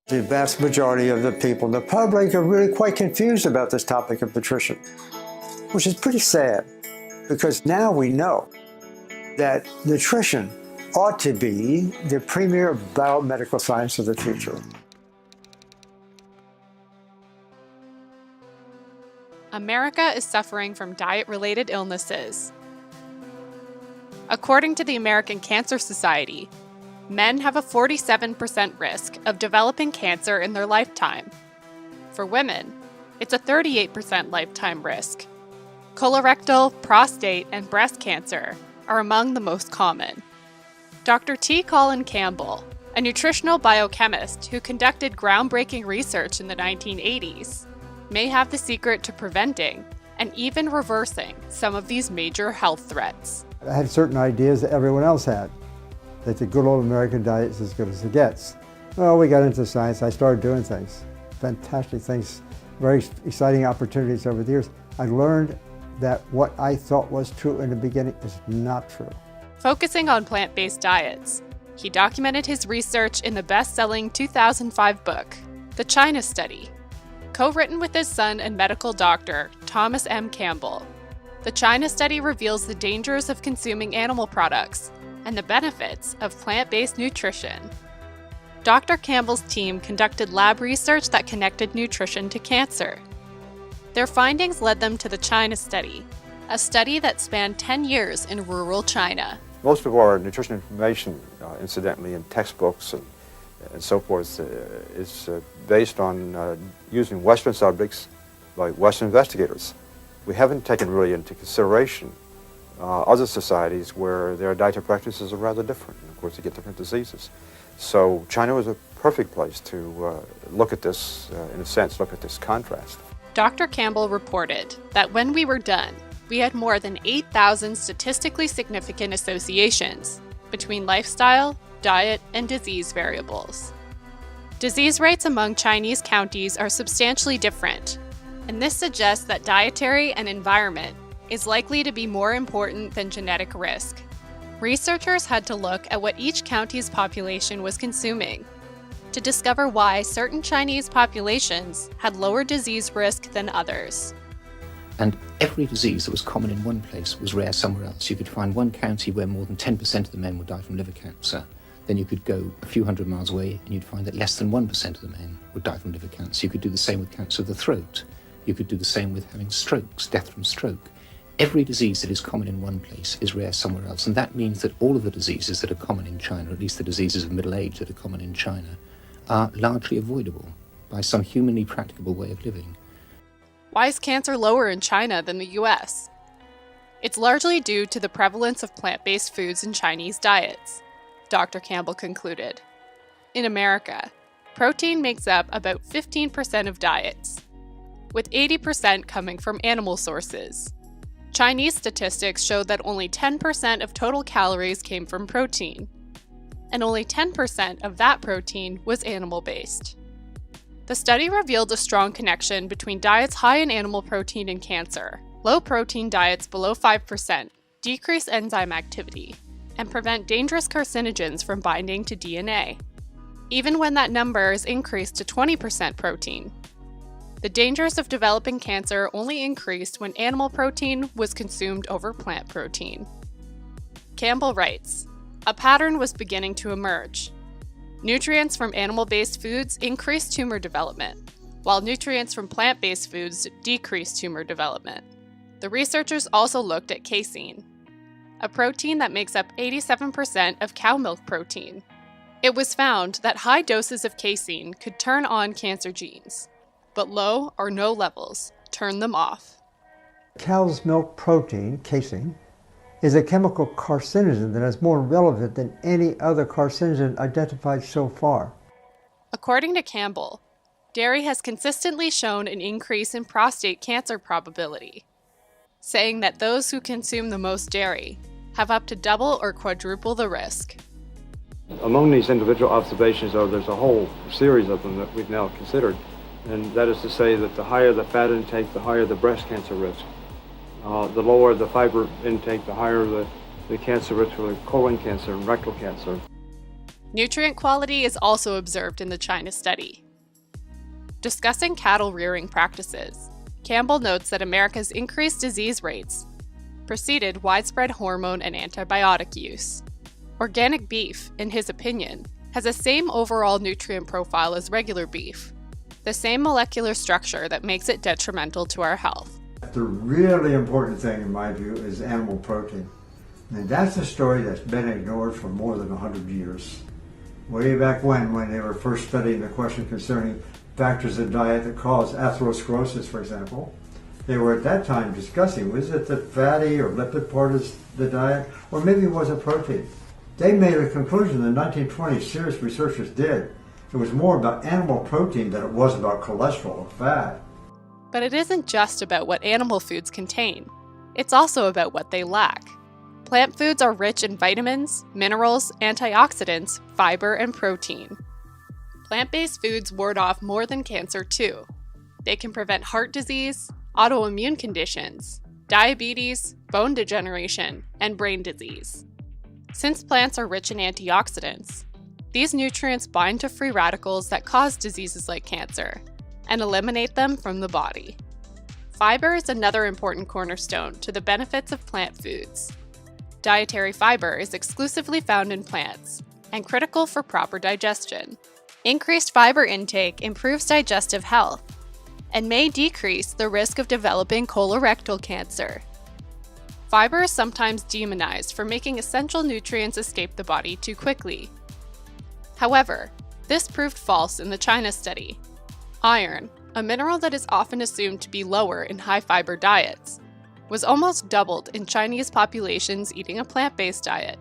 The vast majority of the people in the public are really quite confused about this topic of nutrition, which is pretty sad because now we know that nutrition ought to be the premier biomedical science of the future. America is suffering from diet-related illnesses. According to the American Cancer Society, men have a 47% risk of developing cancer in their lifetime. For women, it's a 38% lifetime risk. Colorectal, prostate, and breast cancer are among the most common. Dr. T. Colin Campbell, a nutritional biochemist who conducted groundbreaking research in the 1980s, may have the secret to preventing and even reversing some of these major health threats. I had certain ideas that everyone else had, that the good old American diet is as good as it gets. Well, we got into science, I started doing things, fantastic things, very exciting opportunities over the years. I learned that what I thought was true in the beginning is not true. Focusing on plant-based diets, he documented his research in the best-selling 2005 book, The China Study, co-written with his son and medical doctor, Thomas M. Campbell. The China Study reveals the dangers of consuming animal products and the benefits of plant-based nutrition. Dr. Campbell's team conducted lab research that connected nutrition to cancer. Their findings led them to the China Study, a study that spanned 10 years in rural China. Most of our nutrition information, incidentally, in textbooks and so forth, is based on using Western subjects by Western investigators. We haven't taken really into consideration other societies where their dietary practices are rather different. And of course, you get different diseases. So China was a perfect place to look at this, in a sense, look at this contrast. Dr. Campbell reported that when we were done, we had more than 8,000 statistically significant associations between lifestyle, diet, and disease variables. Disease rates among Chinese counties are substantially different, and this suggests that dietary and environment is likely to be more important than genetic risk. Researchers had to look at what each county's population was consuming to discover why certain Chinese populations had lower disease risk than others. And every disease that was common in one place was rare somewhere else. You could find one county where more than 10% of the men would die from liver cancer. Then you could go a few hundred miles away and you'd find that less than 1% of the men would die from liver cancer. You could do the same with cancer of the throat. You could do the same with having strokes, death from stroke. Every disease that is common in one place is rare somewhere else. And that means that all of the diseases that are common in China, or at least the diseases of middle age that are common in China, are largely avoidable by some humanly practicable way of living. Why is cancer lower in China than the US? It's largely due to the prevalence of plant-based foods in Chinese diets, Dr. Campbell concluded. In America, protein makes up about 15% of diets, with 80% coming from animal sources. Chinese statistics showed that only 10% of total calories came from protein, and only 10% of that protein was animal-based. The study revealed a strong connection between diets high in animal protein and cancer. Low-protein diets below 5% decrease enzyme activity and prevent dangerous carcinogens from binding to DNA, even when that number is increased to 20% protein. The dangers of developing cancer only increased when animal protein was consumed over plant protein. Campbell writes, "A pattern was beginning to emerge. Nutrients from animal-based foods increase tumor development, while nutrients from plant-based foods decrease tumor development." The researchers also looked at casein, a protein that makes up 87% of cow milk protein. It was found that high doses of casein could turn on cancer genes, but low or no levels turn them off. Cow's milk protein, casein, is a chemical carcinogen that is more relevant than any other carcinogen identified so far. According to Campbell, dairy has consistently shown an increase in prostate cancer probability, saying that those who consume the most dairy have up to double or quadruple the risk. Among these individual observations, there's a whole series of them that we've now considered, and that is to say that the higher the fat intake, the higher the breast cancer risk. The lower the fiber intake, the higher the cancer risk for colon cancer and rectal cancer. Nutrient quality is also observed in the China study. Discussing cattle rearing practices, Campbell notes that America's increased disease rates preceded widespread hormone and antibiotic use. Organic beef, in his opinion, has the same overall nutrient profile as regular beef, the same molecular structure that makes it detrimental to our health. The really important thing, in my view, is animal protein. And that's a story that's been ignored for more than 100 years. Way back when they were first studying the question concerning factors in diet that cause atherosclerosis, for example, they were at that time discussing, was it the fatty or lipid part of the diet, or maybe it was a protein? They made a conclusion in the 1920s, serious researchers did. It was more about animal protein than it was about cholesterol or fat. But it isn't just about what animal foods contain. It's also about what they lack. Plant foods are rich in vitamins, minerals, antioxidants, fiber, and protein. Plant-based foods ward off more than cancer too. They can prevent heart disease, autoimmune conditions, diabetes, bone degeneration, and brain disease. Since plants are rich in antioxidants, these nutrients bind to free radicals that cause diseases like cancer and eliminate them from the body. Fiber is another important cornerstone to the benefits of plant foods. Dietary fiber is exclusively found in plants and critical for proper digestion. Increased fiber intake improves digestive health and may decrease the risk of developing colorectal cancer. Fiber is sometimes demonized for making essential nutrients escape the body too quickly. However, this proved false in the China study. Iron, a mineral that is often assumed to be lower in high-fiber diets, was almost doubled in Chinese populations eating a plant-based diet.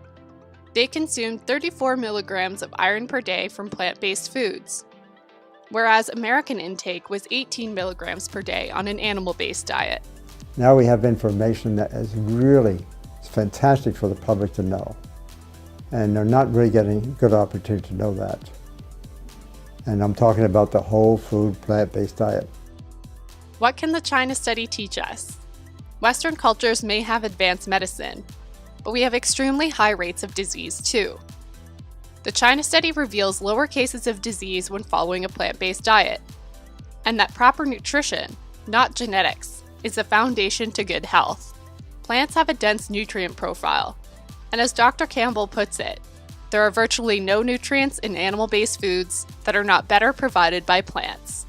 They consumed 34 milligrams of iron per day from plant-based foods, whereas American intake was 18 milligrams per day on an animal-based diet. Now we have information that is really fantastic for the public to know. And they're not really getting a good opportunity to know that. And I'm talking about the whole food plant-based diet. What can the China study teach us? Western cultures may have advanced medicine, but we have extremely high rates of disease too. The China study reveals lower cases of disease when following a plant-based diet, and that proper nutrition, not genetics, is the foundation to good health. Plants have a dense nutrient profile, and as Dr. Campbell puts it, there are virtually no nutrients in animal-based foods that are not better provided by plants.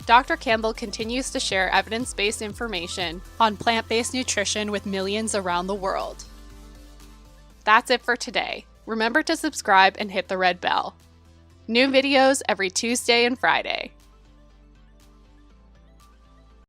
Dr. Campbell continues to share evidence-based information on plant-based nutrition with millions around the world. That's it for today. Remember to subscribe and hit the red bell. New videos every Tuesday and Friday.